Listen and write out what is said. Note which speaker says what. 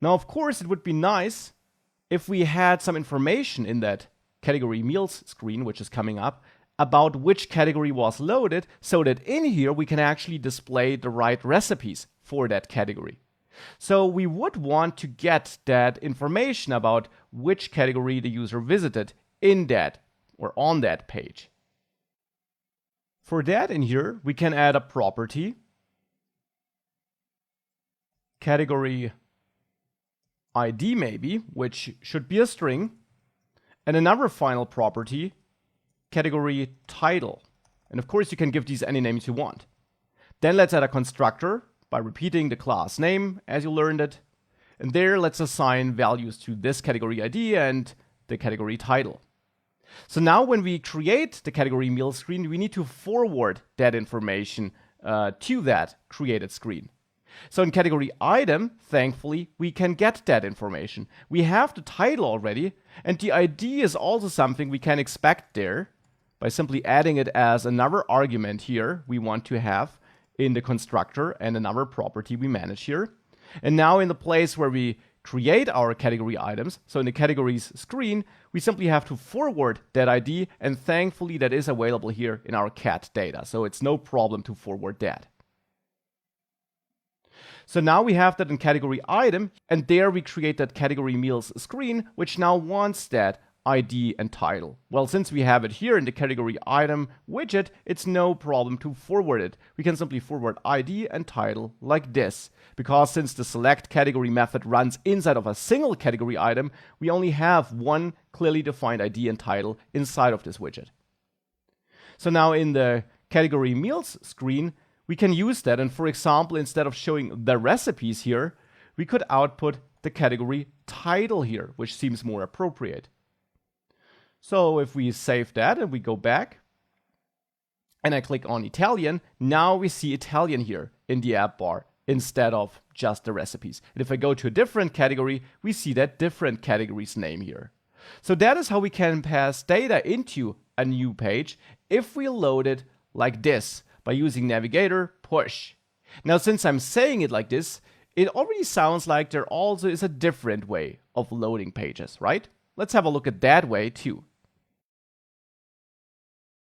Speaker 1: Now, of course, it would be nice if we had some information in that category meals screen, which is coming up, about which category was loaded, so that in here we can actually display the right recipes for that category. So we would want to get that information about which category the user visited in that or on that page. For that in here, we can add a property, category ID maybe, which should be a string, and another final property, category title. And of course, you can give these any names you want. Then let's add a constructor by repeating the class name as you learned it. And there, let's assign values to this category ID and the category title. So now when we create the category meal screen, we need to forward that information to that created screen. So in category item, thankfully, we can get that information. We have the title already, and the ID is also something we can expect there by simply adding it as another argument here we want to have in the constructor and another property we manage here. And now in the place where we create our category items, so in the categories screen, we simply have to forward that ID, and thankfully that is available here in our cat data, so it's no problem to forward that. So now we have that in category item, and there we create that category meals screen, which now wants that ID and title. Well, since we have it here in the category item widget, it's no problem to forward it. We can simply forward ID and title like this, because since the select category method runs inside of a single category item, we only have one clearly defined ID and title inside of this widget. So now in the category meals screen, we can use that, and for example, instead of showing the recipes here, we could output the category title here, which seems more appropriate. So if we save that and we go back, and I click on Italian, now we see Italian here in the app bar instead of just the recipes. And if I go to a different category, we see that different category's name here. So that is how we can pass data into a new page if we load it like this by using navigator push. Now, since I'm saying it like this, it already sounds like there also is a different way of loading pages, right? Let's have a look at that way too.